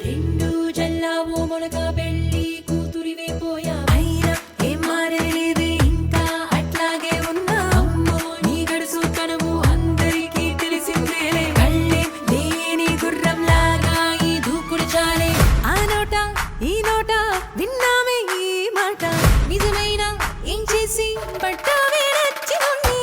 రెండు జల్లావు మొలక పెళ్ళి కూతురివైపోయా అయినా ఏం మారేది ఇంకా అట్లాగే ఉన్నా అమ్మో నీ గడుసు కనము అందరికీ తెలిసిందేలే కళ్ళే లేని గుర్రం లాగా ఈ దూకుడు చాలే ఆ నోట ఈ నోట విన్నామే ఈ మాట నిజమైన ఏం చేసి పట్టావే నచ్చినోణ్ణి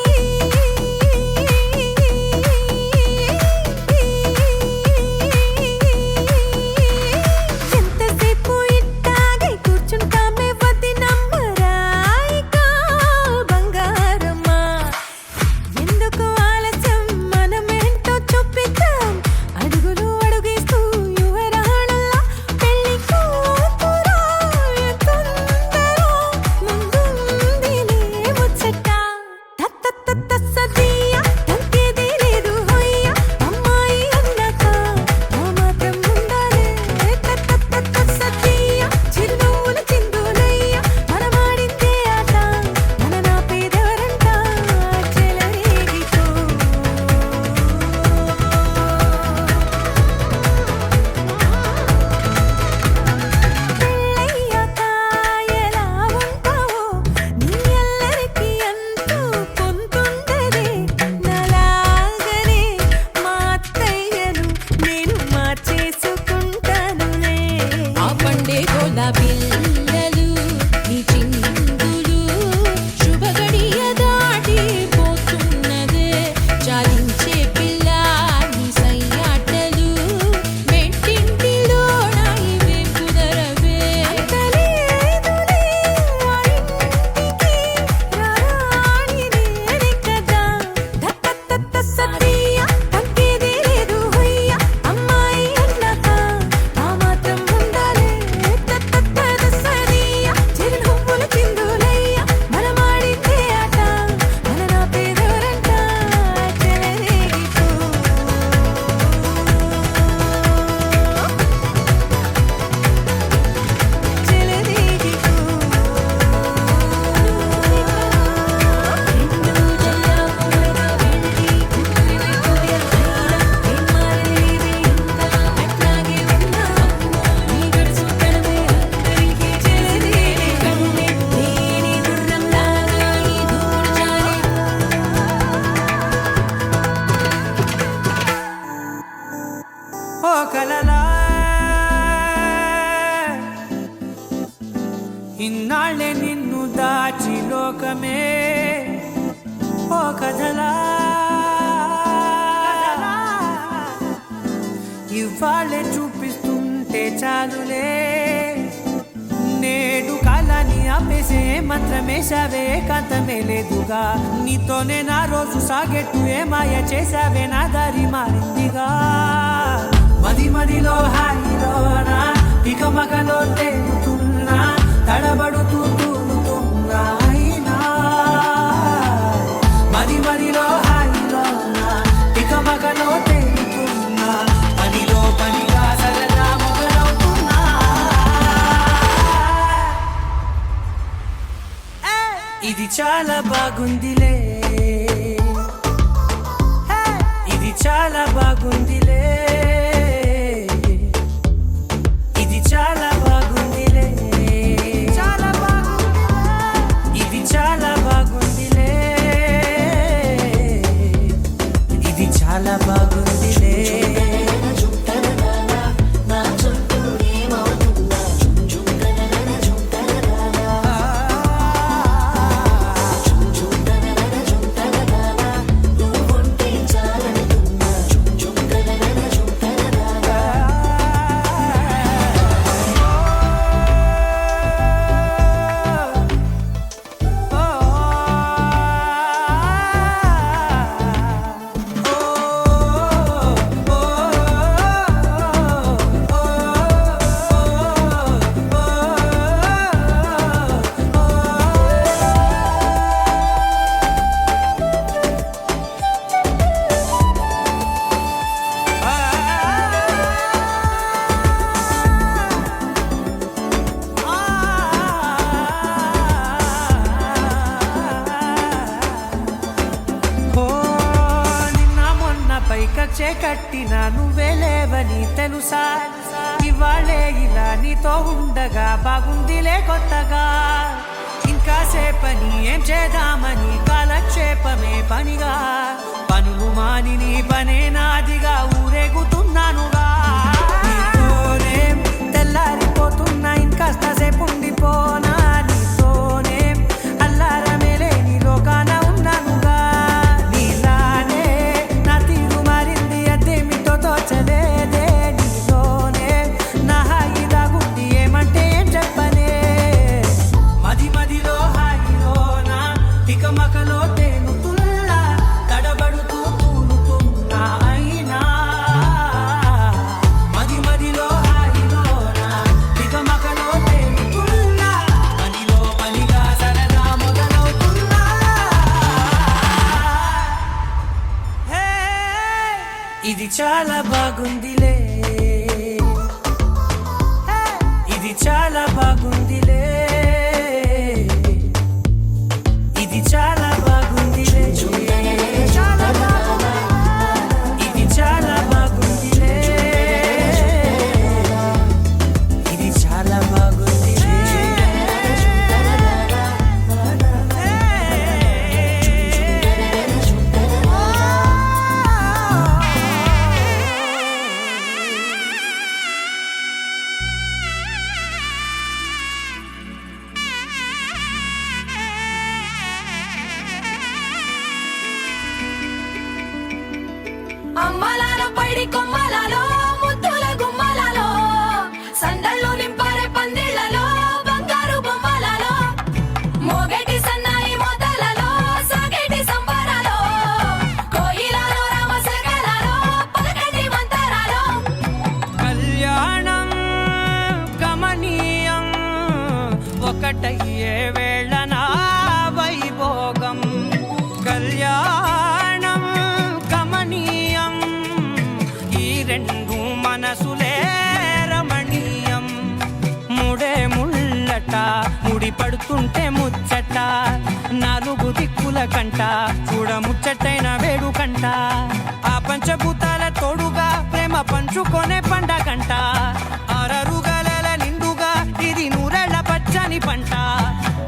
పిల్లలు నీ చిందులు శుభగడియ దాటి పోతున్నదే చాలించే పిల్ల నీ సయ్యాటలు మెట్టింటిలో ఇవే కుదరవే సతీయ తగ్గేదే లేదు హొయ్య అమ్మాయి అన్నాక ఆ మాత్రం ఉండాలి ఓ కలలా ఇన్నాళ్ళే నిన్ను దాచి లోకమే ఓ కథలా ఇవాళ్ళే చూపిస్తుంటే చాలులే నేడు కాలాన్ని ఆపేసే మంత్రమేశావే కాంతమే లేదుగా నీతోనే నా రోజు సాగెట్టు ఏ మాయ చేశావే నా దారి మారిందిగా మది మదిలో హాయిలోనా ఇక మగలో తేలుతున్నా తడబడుతూ తూలుతున్నా అయినా మది మదిలో హాయిలోనా ఇక మగలో తేలుతున్నా పనిలో పనిగా సరదా మొదలవుతున్నా ఇది చాలా బాగుందిలే ఇది చాలా బాగుందిలే ఇది చాలా బాగుందిలే చాలా బాగుందిలే ఇది చాలా బాగుందిలే ఇది చాలా బాగుందిలే కచ్చే కట్టిన నువ్వే లేవని తెలుసా ఇవాళే ఇలా నీతో ఉండగా బాగుందిలే కొత్తగా ఇంకా సేపని ఏం చేద్దామని కాలక్షేపమే పనిగా పనులు మాని నీ పనే నాదిగా ఊరేగుతున్నానుగా నీతోనే తెల్లారిపోతున్నా ఇంకాస్త సేపు ఉండిపోనా నీతోనే అల్లారమే లేని లోకాన ఉన్నానుగా నీలానే నా తీరు మారింది అదేమిటో తోచలేదే నీలోనే నా హాయి దాగుంది ఏమంటే ఏం చెప్పనే మది మదిలో హాయిలోనా తికమకలో తేలుతున్నా తడబడుతూ తూలుతున్నా అయినా మది మదిలో హాయిలోనా తికమకలో తేలుతున్నా పనిలో పనిగా సరదా మొదలవుతున్నా హే, ఇది చాలా బాగుందిలే ఇది చాలా బాగుందిలే ఇది చాలా బాగుందిలే చాలా బాగుంది ఇది చాలా బాగుందిలే ఇది చాలా బాగుందిలే అమ్మలాల పైడి కొమ్మలలో ముద్దుల గుమ్మలలో సందళ్ళు నింపారే పందిళ్లలో బంగారు బొమ్మలలో మోగేటి సన్నాయి మోతలలో సాగేటి సంబరాలో కోయిలలో రామసగలలో పలకటి మంతరాలో కళ్యాణం గమనీయం ఒకటయ్యే వేళ నా వైభోగం కళ్యాణం గమనీయం ఈ రెండు మనసులే రమణీయం ముడే ముళ్ళట ముడి పడుతుంటే ముచ్చట నాలుగు దిక్కుల కంట చూడ ముచ్చటైన వేడుకంట ఆ పంచభూతాల తోడుగా ప్రేమ పంచుకొనే పండగంట ఆరరుగల నిండుగా ఇది నూరెళ్ళ పచ్చని పంట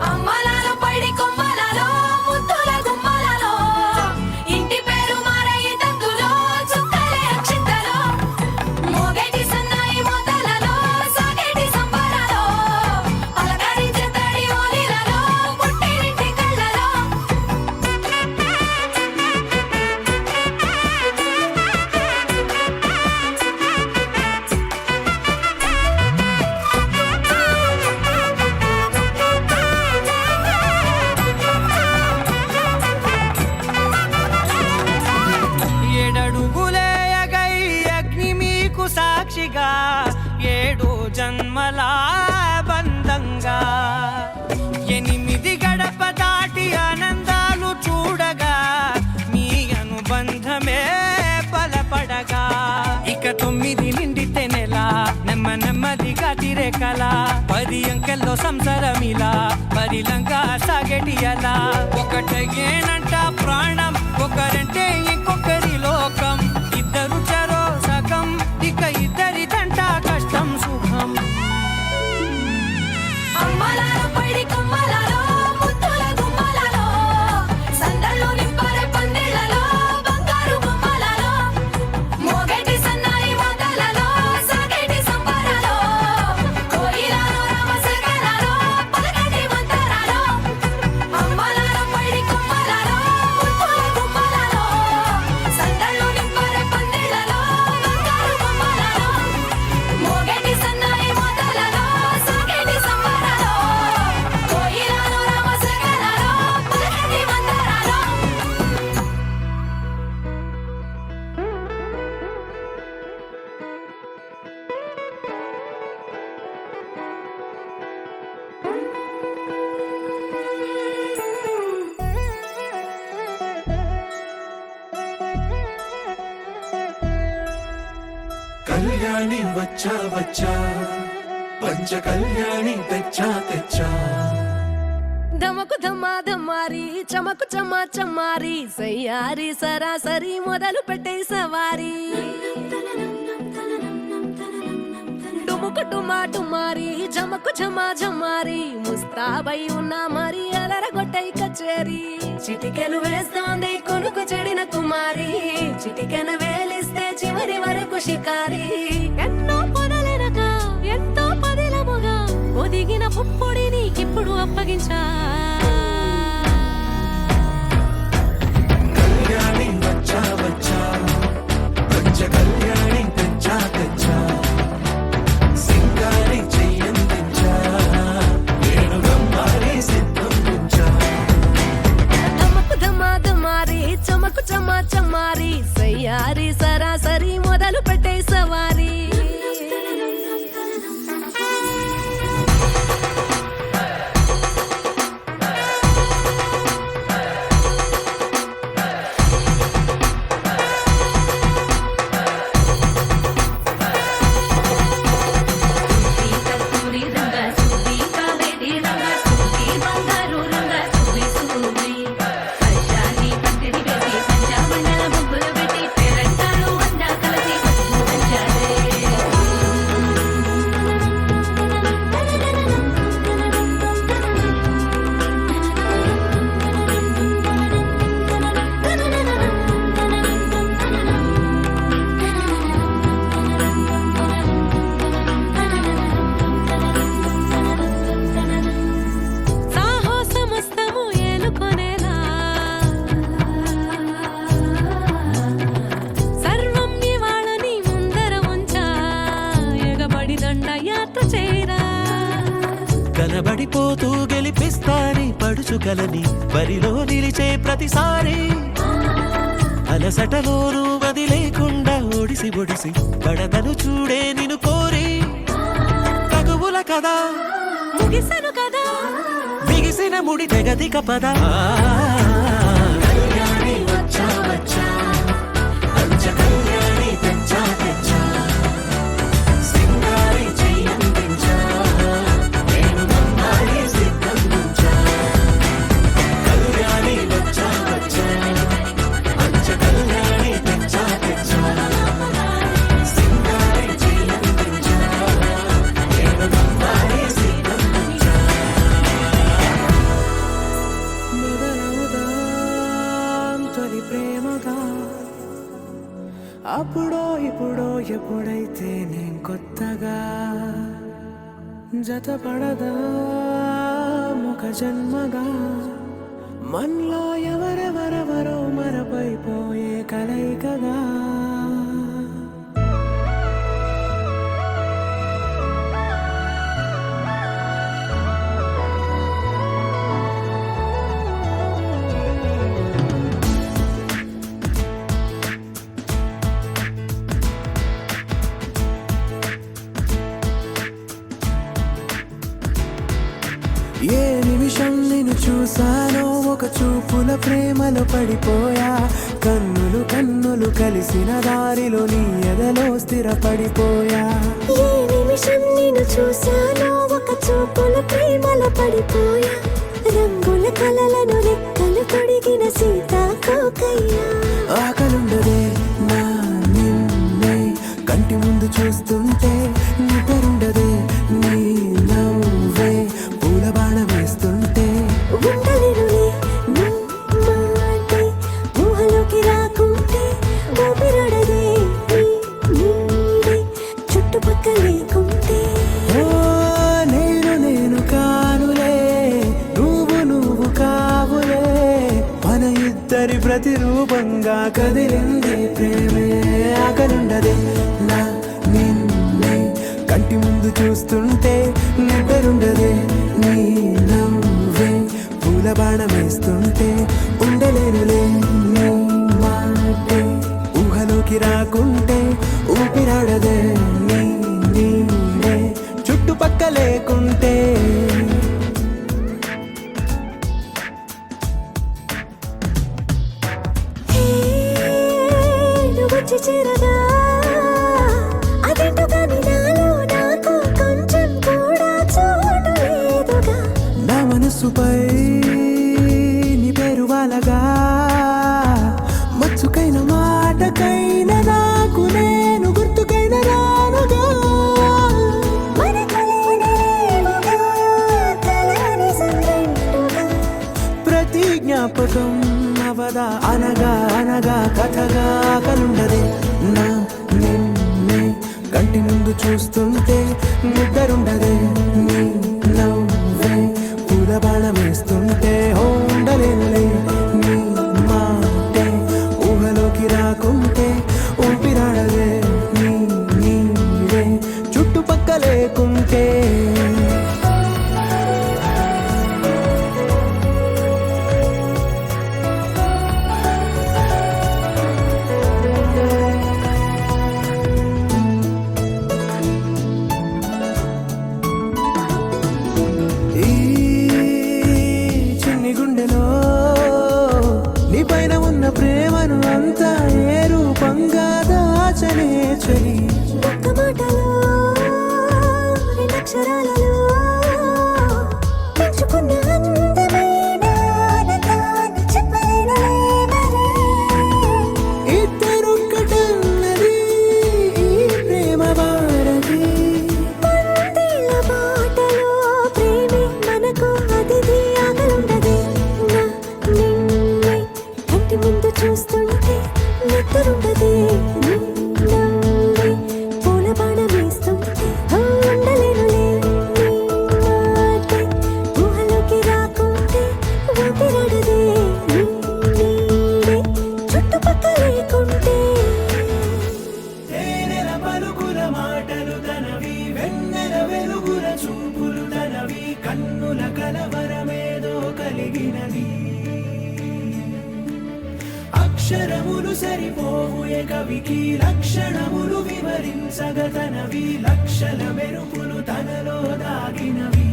అమ్మలాల పైడి కొమ్మలలో ముద్దుల గుమ్మలలో ఇంటి పేరు మారయ్య తందులో చుక్కలే అక్షింతలో మోగేటి సన్నాయి మోతలలో సాగేటి సంబరాలో పలకరించే తడి ఓలిలలో పుట్టినింటి కళ్ళలో ఏడడుగులే ఎగై అగ్ని మీకు సాక్షిగా ఏడు జన్మల బంధంగా ఎనిమిది గడప దాటి ఆనందాలు చూడగా మీ అనుబంధమే బలపడగా ఇక 9 నిండితే నెల నెమ్మదిగా తిరే కల 10 అంకెల్లో సంసారమిలా పరిలంగా సాగటి అలా ఒకటేనంట ప్రాణం ఒకరంటే ఇంకొకరి లోకం ఇద్దరు చరో సగం ఇక ఇద్దరిదంట కష్టం సుఖం అమ్మలాల పైడి కొమ్మలలో ముద్దుల గుమ్మలలో సందళ్ళు నింపారే పందిళ్లలో బంగారు బొమ్మలలో మోగేటి సన్నాయి మోతలలో సాగేటి సంబరాలో కోయిలలో రామసగలలో పలకటి మంతరాలో అమ్మలాల పైడి కొమ్మలలో ముద్దుల గుమ్మలలో సందళ్ళు నింపారే పందిళ్లలో బంగారు బొమ్మలలో మోగేటి సన్నాయి మోతలలో సాగేటి సంబరాలో కోయిలలో రామసగలలో పలకటి మంతరాలో కళ్యాణి వచ్చా వచ్చా పంచ కళ్యాణి తెచ్చా తెచ్చా ధమకు ధమారి చమకు చమా చమ్మారి సయ్యారి సరాసరి మొదలు పెట్టే సవారీ డుముకు టుమారి జమకు ఝమా ఝమారి ముస్తాబై ఉన్నా మరి అలరగొట్టై కచేరి చిటికెను వేస్తోంది కొనుకు చెడిన కుమారి చిటికెను వేలిస్తే చివరి వరకు షికారి ఎన్నో పొదలెనగా ఎంతో పదిలముగా ఒదిగిన పుప్పొడి నీకిప్పుడు అప్పగించా కళ్యాణి వచ్చా వచ్చా పంచ కళ్యాణి తెచ్చా తెచ్చా సింగారి చెయ్యందించా నేను గమ్మారి సిద్ధందించా ధమకు ధమారి చమకు చమా చమ్మారి సయ్యారి సరాసరి మొదలు పెట్టే సవారీ కనబడిపోతూ గెలిపిస్తాని పడుచుకలని బరిలో నిలిచే ప్రతిసారి అలసటలోనూ వదిలేకుండా ఒడిసి ఒడిసి పడతను చూడే నిన్ను కోరి తగువుల కదా ముగిసను కదా బిగిసిన ముడి తెగదిక పద కళ్యాణి వచ్చా వచ్చా పంచ కళ్యాణి తెచ్చా తెచ్చా సింగారి చెయ్యందించా నేను గమ్మారి సిద్ధందించా కళ్యాణి వచ్చా వచ్చా పంచ కళ్యాణి తెచ్చా తెచ్చా సింగారి చెయ్యందించా నేను గమ్మారి సిద్ధందించా తొలి ప్రేమగా అప్పుడో ఇప్పుడో ఎప్పుడైతే నేను కొత్తగా జతపడదా ముఖ జన్మగా మనలో ఎవరెవరెవరో మరపైపోయే కలయికగా ఏ నిమిషం నిన్ను చూసానో ఒక చూపుల ప్రేమలో పడిపోయా కన్నులు కన్నులు కలిసిన దారిలో నీ ఎదలో స్థిరపడిపోయా ఏ నిమిషం నిన్ను చూశానో ఒక చూపుల ప్రేమలో పడిపోయా రంగుల కలలను రెక్కలు పొడిగిన సీతాకోకయ్యా ఆకలుండదే నా నిన్నే కంటి ముందు చూస్తుంటే నిద్రుండదే నీ నవ్వే పూల బాణ వేస్తుంటే ఉండలేనులే నీ మాటే ఊహలోకి రాకుంటే ఊపిరాడదే నీ నీడే చుట్టుపక్కల లేకుంటే ఓ నేను కానులే నువ్వు కావులే మన ఇద్దరి ప్రతిరూపంగా కదిలింది ప్రేమే ఆకలుండదే నా నిన్నే కంటి ముందు చూస్తుంటే నిద్రుండదే నీ నవ్వే పూల బాణ వేస్తుంటే ఉండలేనులే నీ మాటే ఊహలోకి రాకుంటే ఊపిరాడదే నీ నీడే చుట్టుపక్క లేకుంటే నువ్వు వచ్చి చేరగా అదేంటో కానీ నాలో నాకు కొంచెం కూడా చోటు లేదుగా నా మనసు మనసుపై నీ పేరు వాలగా మచ్చుకైన మాటకైన నాకు నేను గుర్తుకైన రానుగా ప్రతి జ్ఞాపకం అవదా అనగా అనగా కథగా కలుండదే నా నిన్నే కంటి ముందు చూస్తుంటే నిద్రుండదే నీ నవ్వే పూల బాణం వేస్తుంటే ఉండలేనులే నీ మాటే ఊహలోకి రాకుంటే ఊపిరాడదే నీ నీడే చుట్టుపక్క లేకుంటే ఈ చిన్ని గుండెలో నీ పైన ఉన్న ప్రేమను అంతా ఏ రూపంగా దాచనే చలి ఒక్క మాటలో రెండక్షరాలలో పెంచుకున్న అందమైన ఆనందాన్ని చెప్పలేనులే మరి. ఇద్దరొక్కటన్నది ఈ ప్రేమ వారది పందిళ్ళ బాటలో ప్రేమే మనకు అతిథి ఆగలుండదే నా నిన్నే కంటి ముందు చూస్తుంటే నిద్రుండదే నీ నవ్వే పూల బాణం వేస్తుంటే ఉండలేనులే నీ మాటే ఊహలోకి రాకుంటే ఊపిరాడదే నీ నీడే చుట్టుపక్క లేకుంటే తేనెల పలుకుల మాటలు తనవి వెన్నెల వెలుగుల చూపులు తనవి కన్నుల కలవరమేదో కలిగినది అక్షరములు సరిపోవు ఏ కవికి లక్షణములు వివరించగతనవి లక్షల మెరుపులు తనలో దాగినవి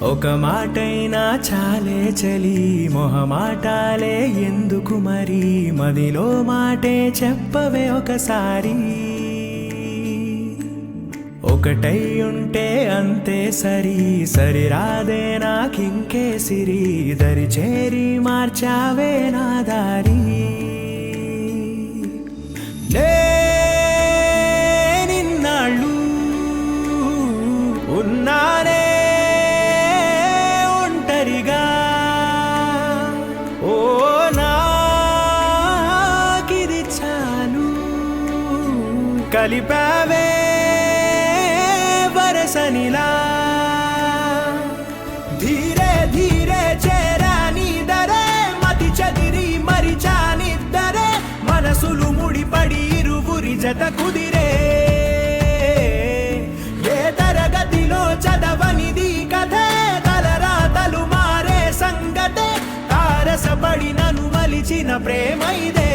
ఒక మాటైనా చాలే చలి మొహమాటాలే ఎందుకు మరి మదిలో మాటే చెప్పవే ఒకసారి ఒకటై ఉంటే అంతే సరి సరిరాదే నాకింకే సిరి దరి చేరి మార్చావే నా దారి నిన్నాళ్ళు ఉన్నానే ఒంటరిగా ఓ నాకిది చాలు కలిపావే వరసనిలా ధీరే ధీరే చేరా నీ దరే మతి చదిరి మరిచానిద్దరే మనసులు ముడిపడి ఇరువురి జత కుదిరే ఏ తరగతిలో చదవనిది కథే తలరాతలు మారే సంగతే తారసపడి నన్ను మలిచిన ప్రేమ ఇదే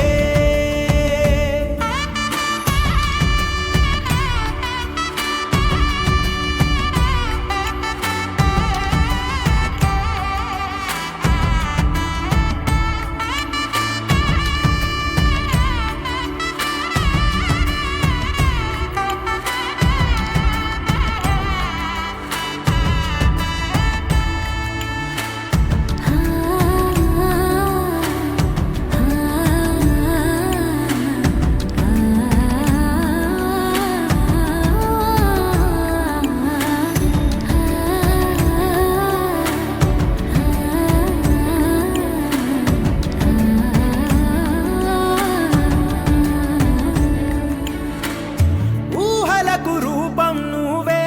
ఊహలకు రూపం నువ్వే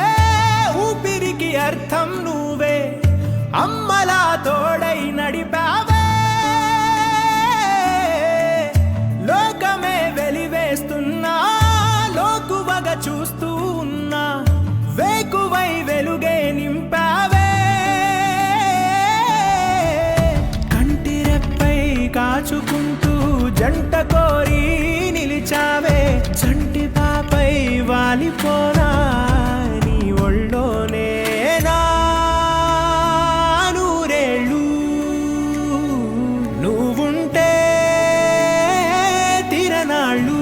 ఊపిరికి అర్థం నువ్వే అమ్మలా తోడై నడిపావే లోకమే వెలివేస్తున్నా లోకువగా చూస్తూ ఉన్నా వేకువై వెలుగే నింపావే కంటి రెప్పై కాచుకుంటూ జంట కోరి నిలిచావే చంటి పాపై వాలిపోనా నీ ఒళ్ళోనే నా నూరేళ్ళు నువ్వుంటే తిరనాళ్ళు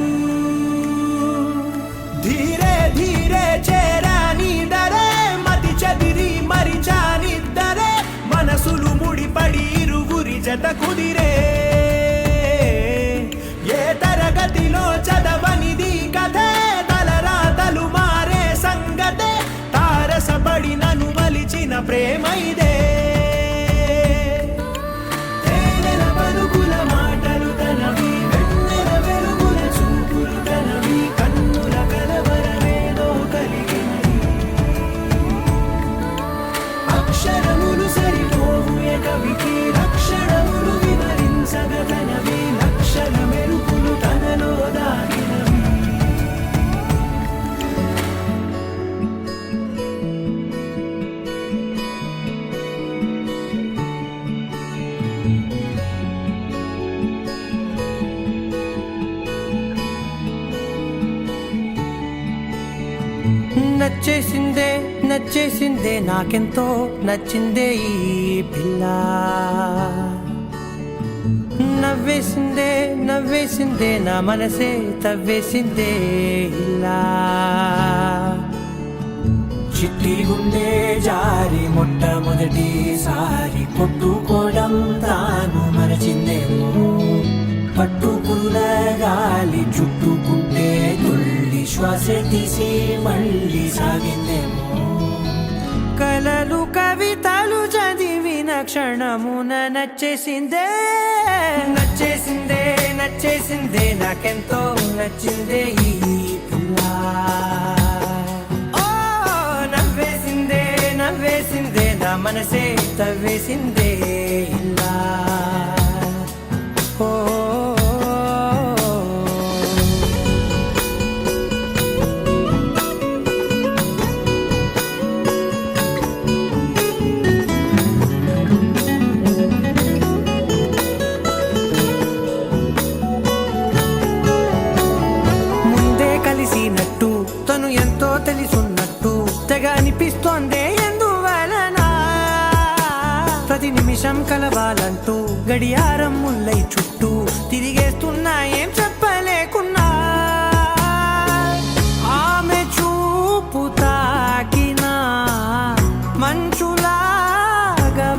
ధీరే ధీరే చేరా నీ దరే మతి చదిరి మరిచా జత కుదిరే ఏ తరగతిలో చదవనిది కథే తలరాతలు మారే సంగతే తారసపడి నన్ను మలిచిన ప్రేమ ఇదే తేనెల పలుకుల మాటలు తనవి వెన్నెల వెలుగుల చూపులు తనవి కన్నుల కలవరమేదో కలిగినది అక్షరములు సరిపోవు ఏ కవికి లక్షణములు వివరించగలనవి లక్షల మెరుపులు తనలో దాగినవి నచ్చేసిందే నచ్చేసిందే నాకెంతో నచ్చిందే ఈ పిల్ల నవ్వేసిందే నవ్వేసిందే నా మనసే తవ్వేసిందే ఇలా చిట్టి గుండె జారి మొట్టమొదటిసారి కొట్టుకోవడం తాను మరచిందేమో పట్టుకుల గాలి చుట్టుకుంటే తుళ్ళి శ్వాస తీసి మళ్ళీ సాగిందేమో కలలు కవితలు చదివిన క్షణమున నచ్చేసిందే నచ్చేసిందే నచ్చేసిందే నాకెంతో నచ్చిందే ఈ పిల్ల ఓ నవ్వేసిందే నవ్వేసిందే నా మనసే తవ్వేసిందే ఇలా ఓ ముందే కలిసినట్టు తను ఎంతో తెలుసున్నట్టు తెగ అనిపిస్తోందే ఎందువలన ప్రతి నిమిషం కలవాలంటూ గడియారం ముల్లై చుట్టూ తిరిగేస్తున్నా ఏం చెప్పలేకున్నా ఆమె చూపు తాకినా మంచులాగా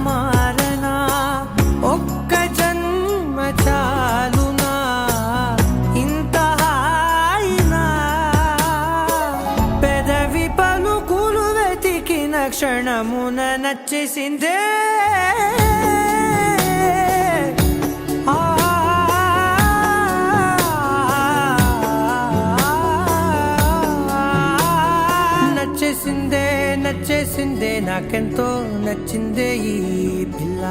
మారనా ఒక్క జన్మ చాలునా ఇంత హాయినా పెదవి పలుకులు వెతికిన క్షణమున నచ్చేసిందే నచ్చేసిందే నచ్చేసిందే నాకెంతో నచ్చిందే ఈ పిల్ల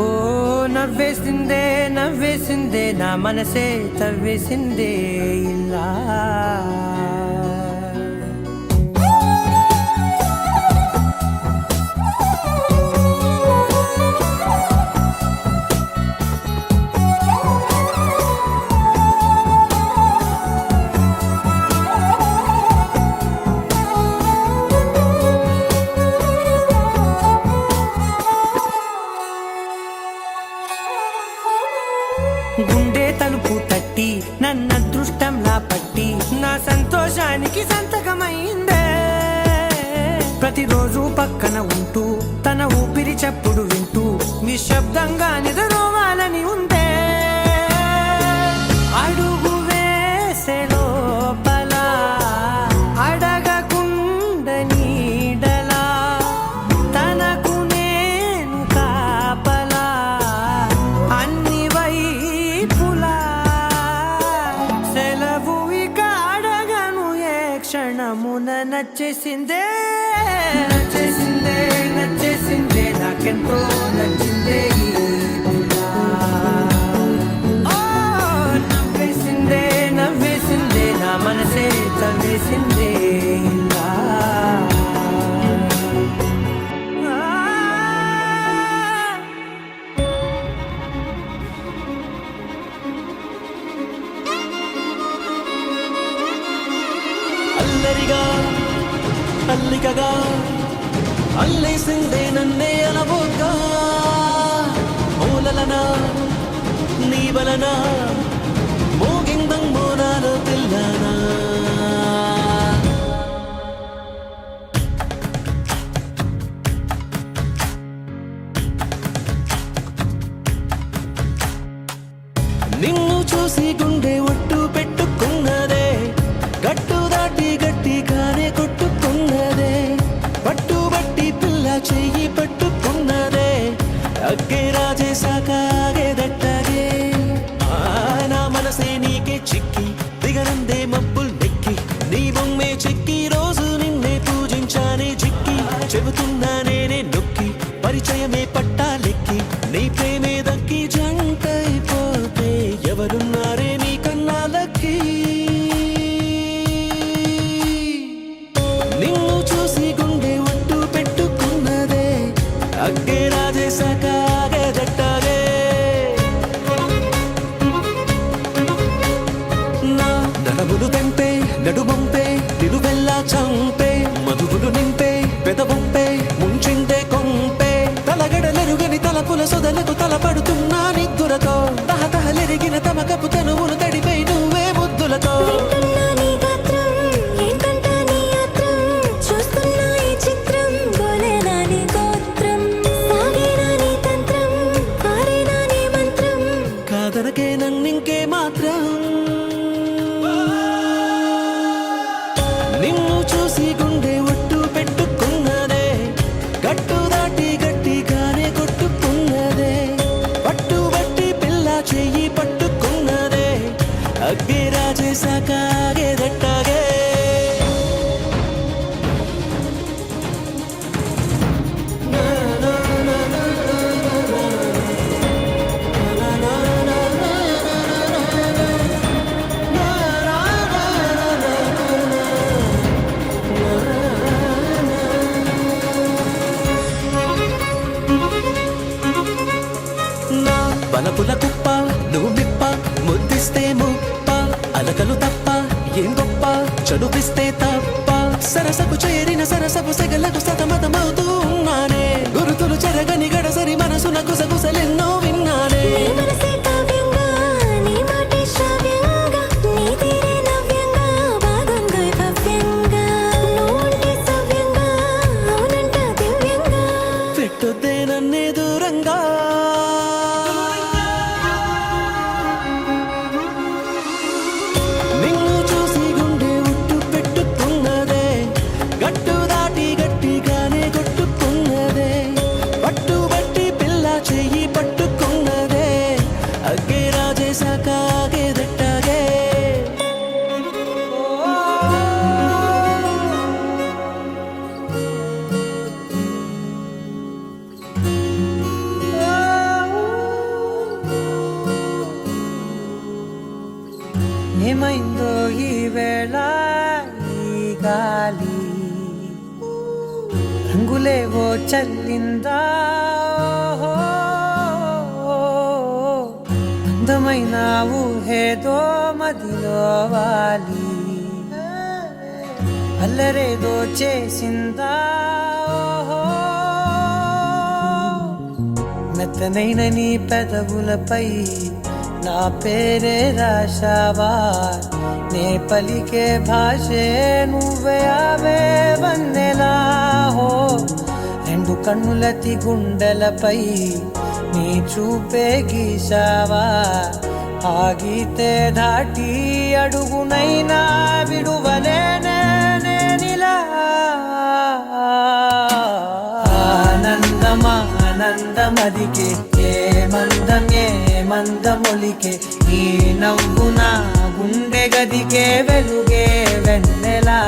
ఓ నవ్వేసిందే నవ్వేసిందే నా మనసే తవ్వేసిందే ఇలా గుండె తలుపు తట్టి నన్న అదృష్టంలా పట్టి నా సంతోషానికి సంతకమైందే ప్రతిరోజు పక్కన ఉంటూ తన ఊపిరి చప్పుడు వింటూ నిశ్శబ్దంగా నిద్రోవాలని ఉందే అడుగు వేసే లోపల అడగకుండ నీడలా తనకు నేను కాపలా అన్ని వైపులా సెలవు ఇక అడగను ఏ క్షణమున నచ్చేసిందే నచ్చేసిందే నచ్చేసిందే నాకెంతో నచ్చిందే ఈ పిల్ల ఓ నవ్వేసిందే నవ్వేసిందే నా మనసే తవ్వేసిందే ఇలా అల్లరిగా అల్లికగా అల్లేసిందే నన్నే అలవోగా ఓలలన నీ వలన మోగిందంగో నాలో తెల్లనా అగ్గే రాజేశాక ఆగేదట్టాగే నా మనసే నీకే చిక్కి దిగనందే మబ్బుల్ నెక్కి నీ బొమ్మే చెక్కి రోజు నిన్నే పూజించానే చిక్కి చెబుతున్నా నేనే నొక్కి పరిచయమే పట్టాలెక్కి నీ ప్రేమే దక్కి జంటైపోతే ఎవరున్నారే నీ కన్నాలకి నిన్ను చూసి గుండె ఒట్టు పెట్టుకున్నదే అగ్గే రాజేశాక ఆగేదట్టాగే నా నడములు తెంపే నడుమంపే నిలువెల్లా చంపే మధువులు నింపే పెదవంపే ముంచిందే కొంపే తలగడలెరుగని తలపుల సొదలకు తలపడుతున్నా నిద్దులతో తహతహలెరిగిన తమకపు తనువులు తడిపై నువ్వే ముద్దులతో వింటున్నా నీ గాత్రం, ఏంటంటా నీ యాత్రం, చూస్తున్నా ఈ చిత్రం, గోలేనా నీ గోత్రం, సాగేనా నీ తంత్రం, పారేనా నీ మంత్రం. కాదనకే నన్నింకే మాత్రం నిన్ను చూసి గుండె ఒట్టు పెట్టుకున్నదే గట్టు దాటి గట్టిగానే కొట్టుకున్నదే పట్టుబట్టి పిల్ల చెయ్యి పట్టుకున్నదే అగ్గే రాజేశాక ఆగేదట్టాగే నా బలపుల కుప్ప నువ్వు మిప్ప ముద్దిస్తే ముప్ప అలకలు తప్ప ఏం గొప్ప చనుపిస్తే తప్ప సరసపు చేరిన సరసపు సెగలకు సతమతమవుతూ ఉన్నానే గురుతులు చెరగని గడసరి మనసున గుసగుసలెన్నో విన్నానే నీ మనసే కావ్యంగా, నీ మాటే శ్రావ్యంగా, నీ తీరే నవ్యంగా, బాగుంది భవ్యంగా, నువ్వుంటే సవ్యంగా, అవునంట దివ్యంగా. పెట్టొద్దే నన్నే దూరంగా నిన్ను చూసి గుండె ఉట్టు పెట్టుకున్నదే గట్టు దాటి గట్టిగానే కొట్టుకున్నదే పట్టుబట్టి పిల్ల చెయ్యి పట్టుకున్నదే అగ్గే రాజేశాక ఆగేదట్టాగే ఏమైందో ఈ వేళ ఈ గాలి రంగులేవో చల్లిందా అందమైన ఊహేదో మదిలో వాలి అల్లరేదో చేసిందా మెత్తనైన నీ పెదవులపై నా పేరే రాశావా నే పలికే భాషే నువ్వే ఆవే వన్నెలా హో రెండు కన్నులతి గుండెలపై నీ చూపే గీశావా ఆగితే దాటి అడుగునైనా విడువలేనే నేనిలా ఆనందమా ఆనందమదికే ఏ మందమొలికే ఈ నవ్వున గుండె గదికే వెలుగే వెన్నెలా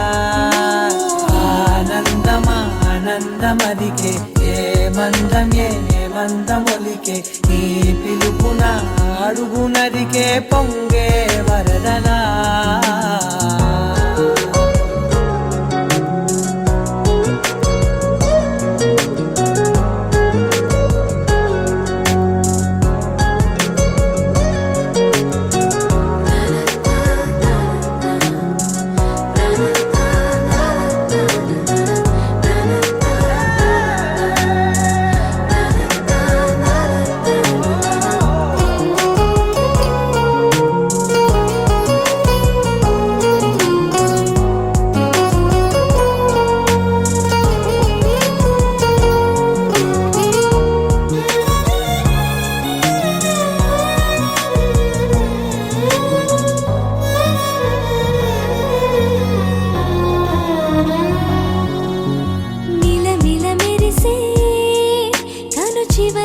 ఆనందమా ఆనందమదికే ఏ మందమొలికే ఈ పిలుపున అడుగునదికే పొంగే వరదలా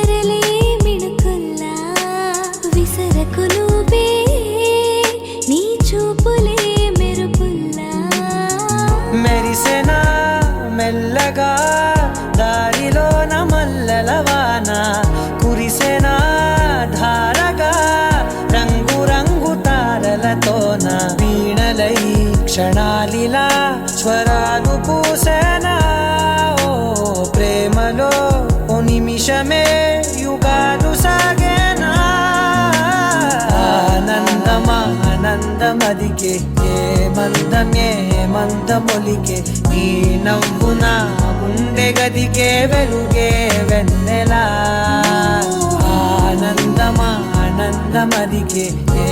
విసరలే మిణుకుల్లా విసరకు నువ్వే నీ చూపులే మెరుపుల్లా మెరిసెనా మెల్లగా దారిలోన మల్లెలవాన కురిసెనా ధారగా రంగు రంగు తారలతోన వీణలై క్షణాలిలా స్వరాలు పూసేనా ఓ ప్రేమలో ఓ నిమిషమే యుగాలు సాగేనా ఆనందమా ఆనందమదికే ఏ మందమొలికే నీ నవ్వున గుండె గదికే వెలుగే వెన్నెలా ఆనందమా ఆనందమదికే ఏ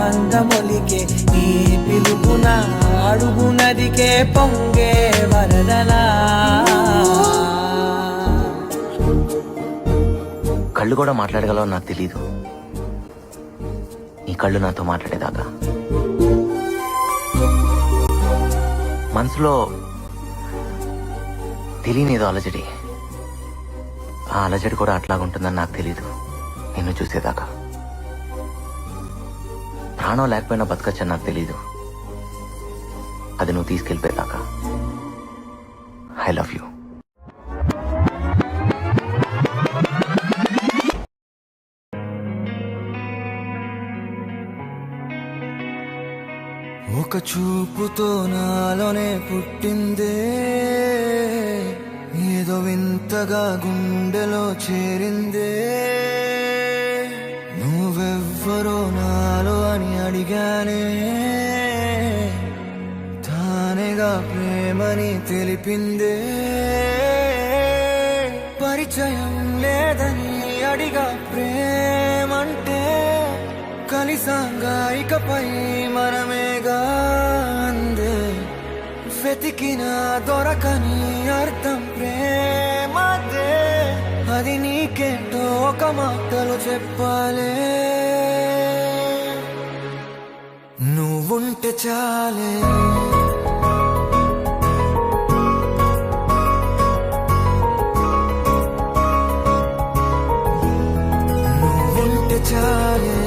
మందమొలికే నీ పిలుపున అడుగు నదికే పొంగే వరదలా కళ్ళు కూడా మాట్లాడగలవో నాకు తెలీదు. నీ కళ్ళు నాతో మాట్లాడేదాకా మనసులో తెలియనిదో అలజడి. ఆ అలజడి కూడా అట్లాగుంటుందని నాకు తెలీదు నిన్ను చూసేదాకా. ప్రాణం లేకపోయినా బతకచ్చని నాకు తెలీదు అది నువ్వు తీసుకెళ్ళిపోయేదాకా. I love you. ఒక చూపుతో నాలోనే పుట్టిందే ఏదో వింతగా గుండెలో చేరిందే నువ్వెవ్వరో నాలో అని అడిగానే తానేగా ప్రేమని తెలిపిందే పరిచయం లేదని అడిగా ప్రేమంటే కలిసాంగా ఇకపై మనమేగా అందే వెతికిన దొరకని అర్థం ప్రేమదే అది నీకేంటో ఒక మాటలు చెప్పాలే నువ్వుంటే చాలే నువ్వుంటే చాలే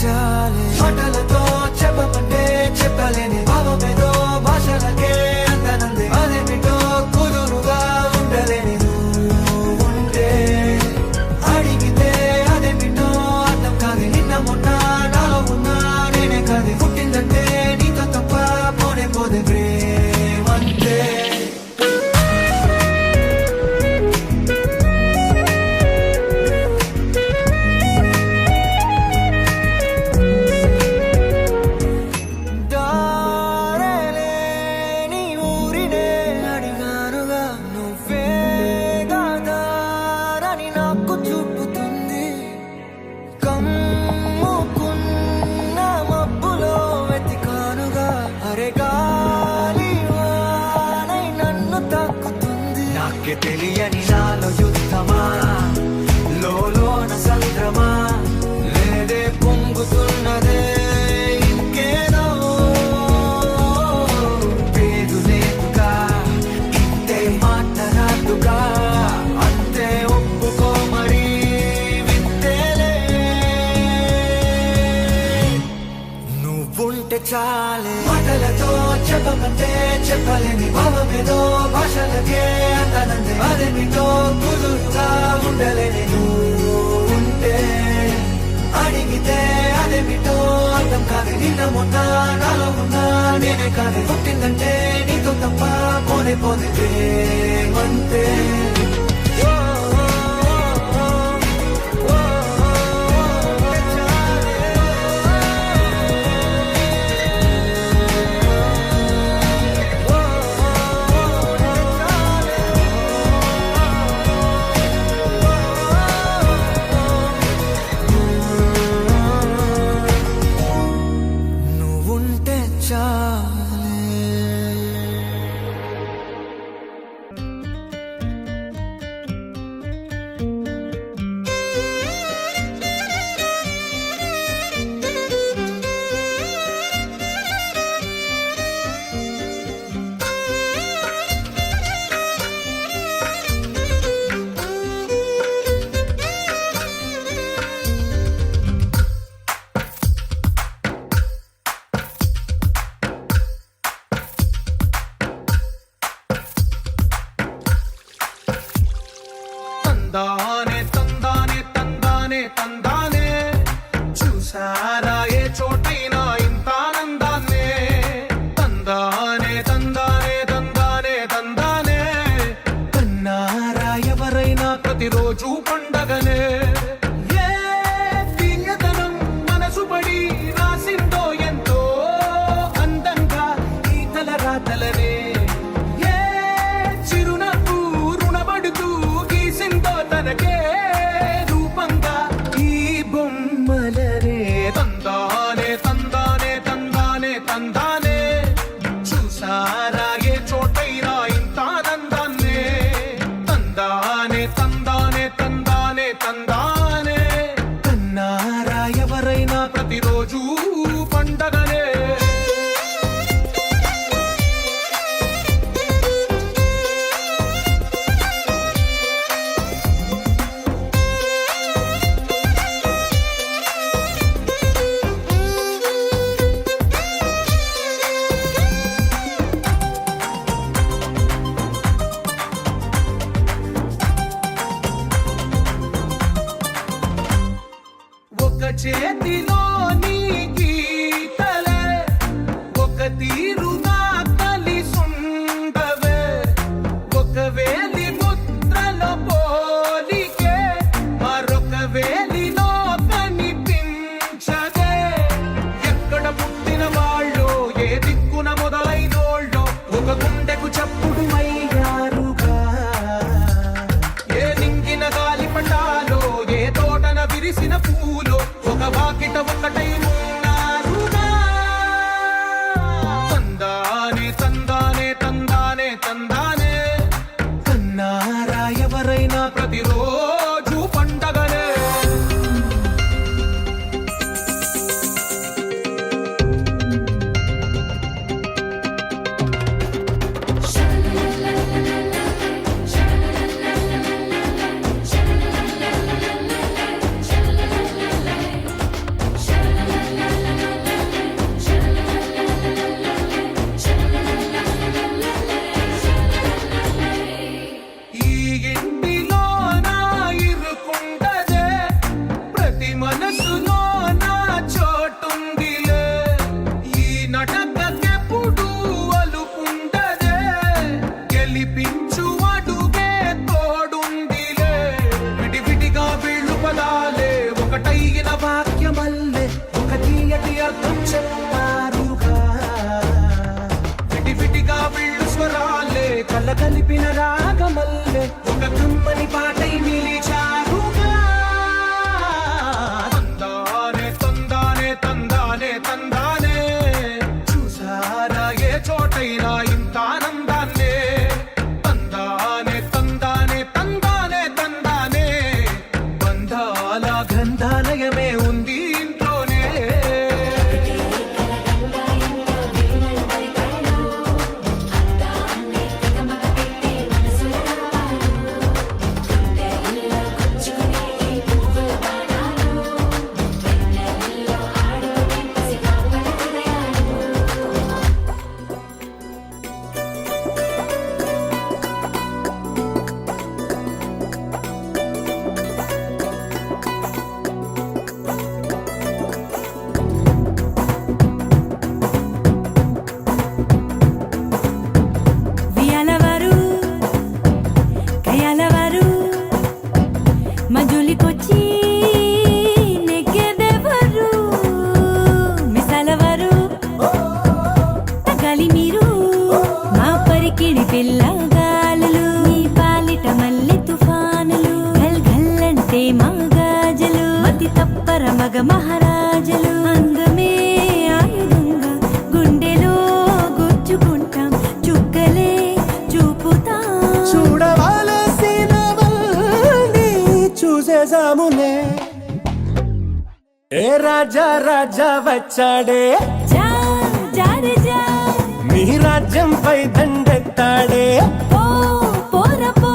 చాలే మాటలతో చెప్పమంటే చెప్పలేని భావమేదో భాషలకే అందనంది అదేమిటో కుదురుగా ఉండలేని ఉంటే అడిగితే అదేమిటో అర్థం కాదు నిన్న మొన్న నాలో ఉన్నా నేనే కాదు పుట్టిందంటే నీతో తప్ప పోనే పోదే ప్రేమంతే తెలియని నాలో యుద్ధమా లోన సంద్రమా లేదే పొంగుతున్నదే ఇంకేదో పేరు లేదుగా ఇంతే మాట్లాడుగా అంతే ఒప్పుకో మరి వింతేలే నువ్వుంటే చాలే మాటలతో చెప్పమంటే చెప్పలేని భావమేదో భాషలకే అందనందే అదేమిటో కుదురుగా ఉండలేని ఉంటే అడిగితే అదేమిటో అర్థం కాదు నిన్న మొన్న నాలో ఉన్నా నేనే కాదు పుట్టిందంటే నీతో తప్ప పోనే పోదే ప్రేమంతే కలిపిన రాగమల్లె ఒక కమ్మని పాటై నిలిచారుగా తందానే తందానే తందానే తందానే చూసారా ఏ చోటైనా ఇంత ఆనందాన్నే తందానే తందానే తందానే తందానే బంధాల గంధాలయమే ఉంది ఇంట్లోనే వియాలవారు కయాలవారు మజులికొచ్చి నెగ్గెదెవరు మిసాలవారు తగాలి మీరు మా పరికిడి పిల్లగాలులు మీ పాలిట మల్లె తుఫానులు గల్ గల్లంటే మా గాజులు మతి తప్పర మగ మహారాజులు అందమే ఆయుధంగా గుండెలో గుచ్చుకుంటాం చుక్కలే చూపుతాం చూడవలసినవన్నీ చూసేసాములే ఏ రాజా రాజా వచ్చాడే జా జారే జా మీ రాజ్యంపై దండెత్తాడే పో పోర పో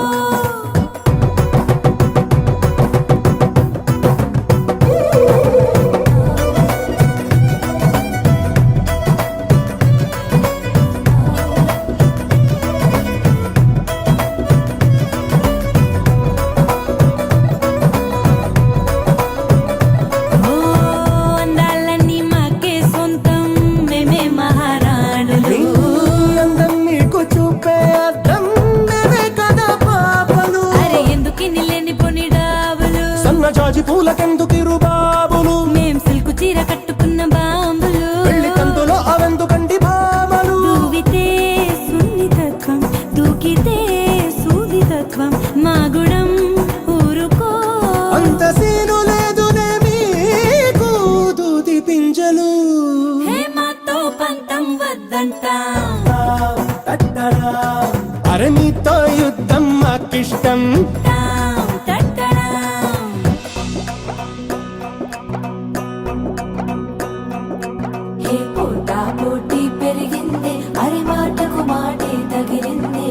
ఓ అందాలన్నీ మాకే సొంతం మేమే మహారాణులు నీ అందం నీకు చూపే అర్థం మేమే కదా పాపలు అరే ఎందుకిన్ని లేని పొని డాబులు సన్నజాజి పూలకెందుకిరు బాబులు మేం సిల్కు చీర కట్టుకున్న బాంబులు పెళ్లి కందులో అవెందుకంటి భామలు దూవితే సున్నితత్వం దూకితే సూదితత్వం మా గుణం ఊరుకో అంత సీను లేదులే మీకు దూది పింజలు హే మాతో పంతం వద్దంట అరే నీతో యుద్ధం మాకిష్టం టాం టట్టడాం. హే పోటా పోటీ పెరిగింది అరి మాటకు మాటే తగిలింది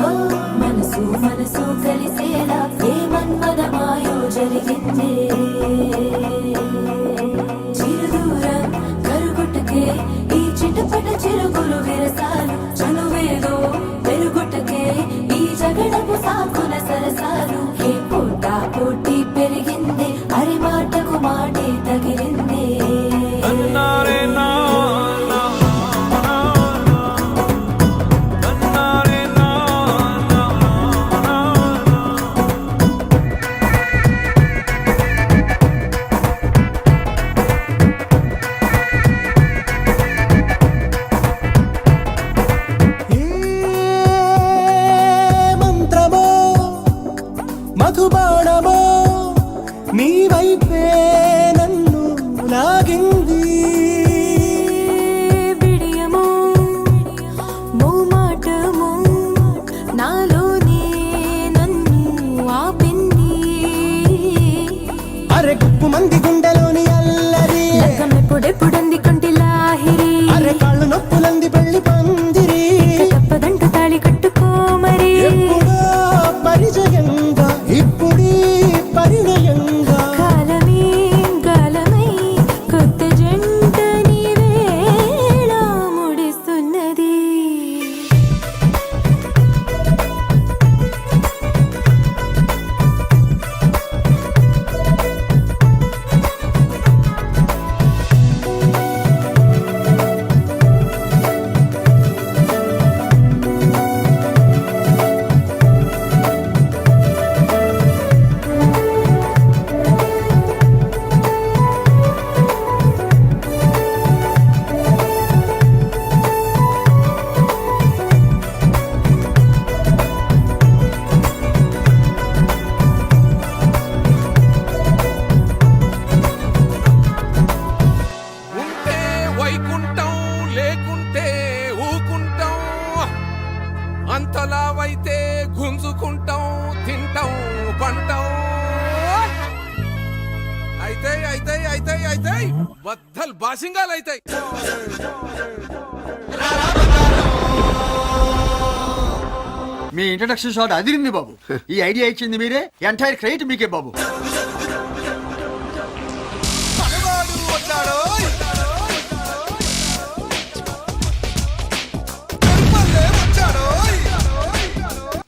హో, మనసు మనసు కలిసేలా ఏ మన్మదమాయో జరిగింది చిరుదూరం కరుగుటకే ఈ చిటపట చిరుగులు విరసాలు చనువేదో పెరుగుటకే ఈ జగడపు సాకుల సరసాలు ఏ పోటా పోటీ పెరిగింది అరి మాటకు మాటే తగిలింది అన్నారే నా నా అన్నారే నా నా ఏ మంత్రమో మధుబాణమో నీ వైపే నన్ను లాగింది బిడియము మోమాటము నాలోనే నన్ను ఆపింది అరే గుప్పు మంది గుండెలోని అల్లరి ఎప్పుడెప్పుడంది కంటి లాహిరి అరే కాళ్ళు నొప్పులంది పెళ్లి పందిరి తప్పదంట తాళి కట్టుకో మరి ఎప్పుడో పరిచయంగా ఇప్పుడీ పరిణయంగా కాలమే గాలమై కొత్త జంట నీవేళ ముడిస్తున్నది బద్దలు బాసింగాలు అవుతాయి. మీ ఇంట్రడక్షన్ షాట్ అదిరింది బాబు. ఈ ఐడియా ఇచ్చింది మీరే, ఎంటైర్ క్రెడిట్ మీకే బాబు.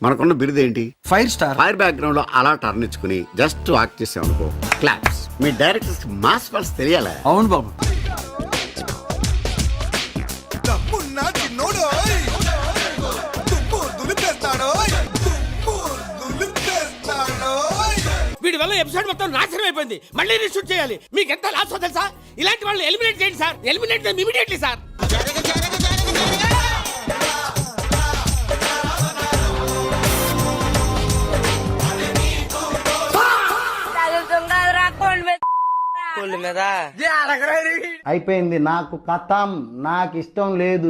మనకున్న బిరుదేంటి? 5 స్టార్. ఫైర్ బ్యాక్గ్రౌండ్ లో అలా టర్న్ ఇచ్చుకుని జస్ట్ యాక్ట్ చేసాం అనుకో, క్లాప్స్. మీ డైరెక్టర్స్ మాస్ పల్స్ తెలియాలా? అవును బాబు. వీడి వల్ల ఎపిసోడ్ మొత్తం నాశనం అయిపోయింది. మళ్ళీ రీషూట్ చేయాలి. మీకు ఎంత లాస్ తెలుసా? ఇలాంటి వాళ్ళు ఎలిమినేట్ చేయండి సార్. Eliminate immediately sir. అయిపోయింది, నాకు కథం, నాకు ఇష్టం లేదు.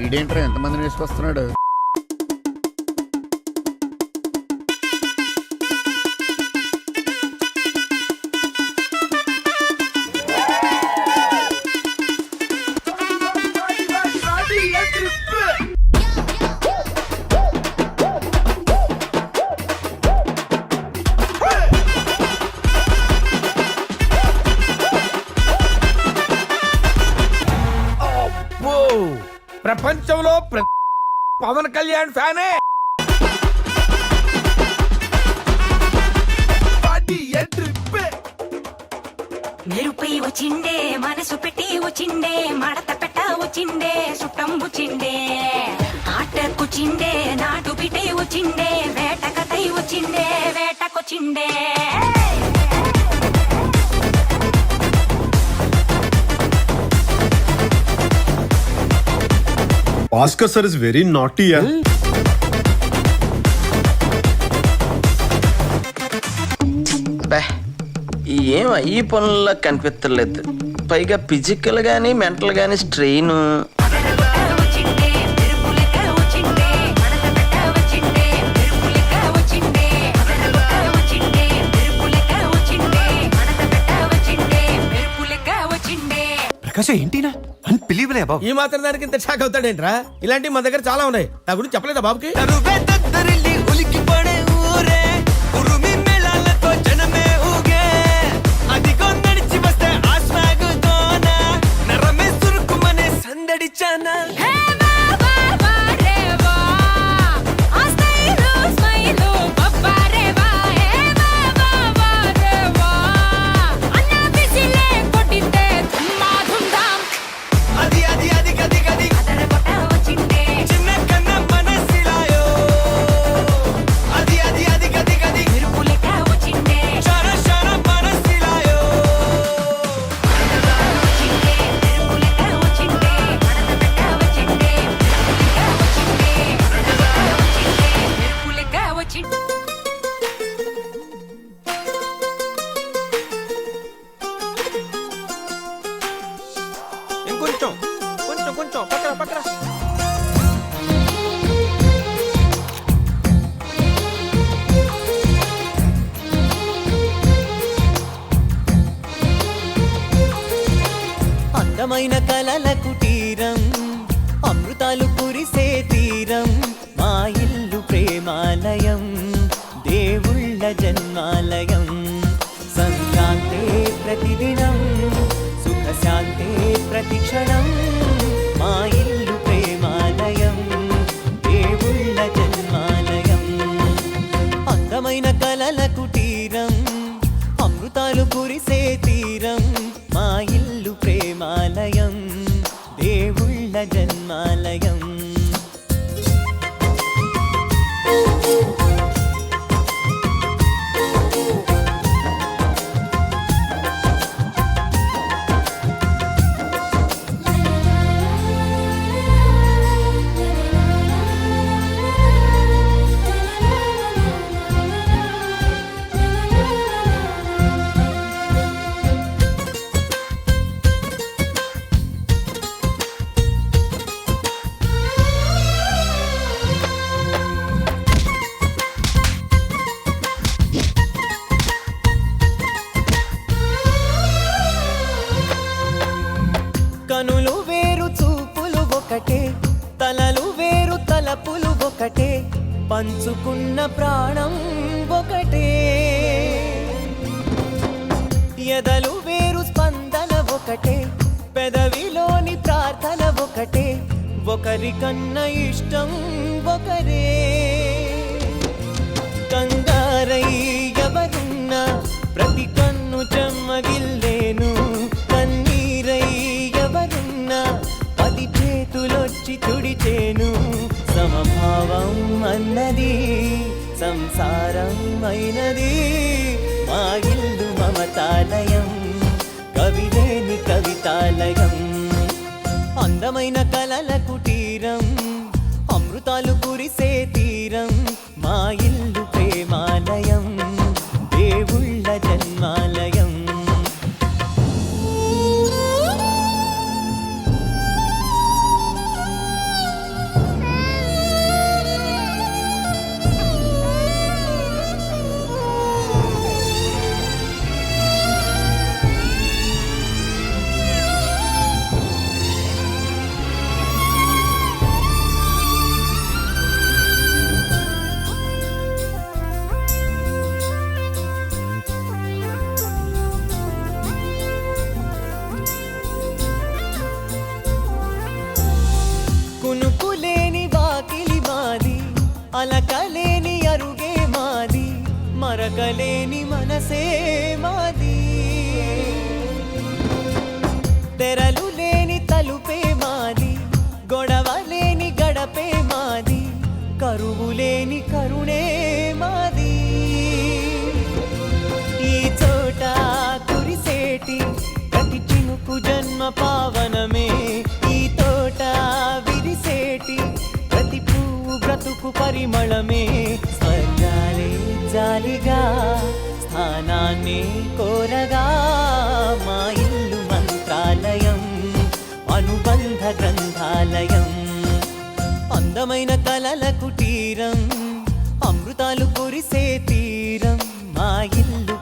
ఈడేంట్రా ఎంతమందిని వేసుకొస్తున్నాడు? ప్రపంచంలో పవన్ కళ్యాణ్ ఫ్యానే. మెరుపై వచ్చిండే మనసు పెట్టి వచ్చిండే మడత పెట్ట వచ్చిండే సుట్టం వచ్చిండే ఆటకొచ్చిండే నాటు బిడ్డే వచ్చిండే వేట కథై వచ్చిండే వేటకొచ్చిండే. Oscar sir is very naughty, yeah. ఏం ఈ పనుల్లో కనిపించలేదు. పైగా ఫిజికల్ గానీ మెంటల్ గానీ స్ట్రెయిన్. ప్రకాశం ఏంటినా అన్బిలీవబుల్ బాబు. ఈ మాత్రం దానికి ఇంత షాక్ అవుతాడేంట్రా? ఇలాంటివి మన దగ్గర చాలా ఉన్నాయి. నా గురించి చెప్పలేదా బాబుకి? ఇంకొంచెం కొంచెం కొంచెం పక్కన పక్కన. అందమైన కలల కుటీరం, అమృతాలు కురిసే తీరం, మా ఇల్లు ప్రేమాలయం, దేవుళ్ళ జన్మాలయం. సంక్రాంతే ప్రతిదినం, సుఖశాంతే ప్రతిక్షణం, మా ఇల్లు ప్రేమాలయం, దేవుళ్ళ జన్మాలయం. అందమైన కలల కుటీరం, అమృతాలు కురిసే తీరం, మా ఇల్లు ప్రేమాలయం, దేవుళ్ళ జన్మాలయం. పంచుకున్న ప్రాణం ఒకటే, ఎదలు వేరు స్పందన ఒకటే, పెదవిలోని ప్రార్థన ఒకటే, ఒకరికన్నా ఇష్టం ఒకరే. కంగారై ఎవరున్నా ప్రతి కన్ను చెమ్మగిల్లేను, కన్నీరై ఎవరున్నా 10 చేతులొచ్చి తుడిచేను. సమభావం అన్నది సంసారం అయినది, మా ఇల్లు మమతాలయం, కవిలేని కవితాలయం. అందమైన కలల కుటీరం, అమృతాలు కురిసే తీరం, మా ఇల్లు ప్రేమాలయం, దేవుళ్ళ జన్మాలయం. కునుకులేని వాకిలి మాది, అలకలేని అరుగే మాది, మరకలేని మనసే మాది. తెరలు లేని తలుపే మాది, గొడవలేని గడపే మాది, కరువులేని కరుణే మాది. ఈ చోట కురిసేటి ప్రతి చినుకు జన్మ పావనమే, ఈ తోట విరిసేటి ప్రతి పువ్వు బ్రతుకు పరిమళమే. స్వర్గాలే జాలిగా స్థానాన్ని కోరగా, మా ఇల్లు మంత్రాలయం, అనుబంధ గ్రంథాలయం. అందమైన కలల కుటీరం, అమృతాలు కురిసే తీరం, మా ఇల్లు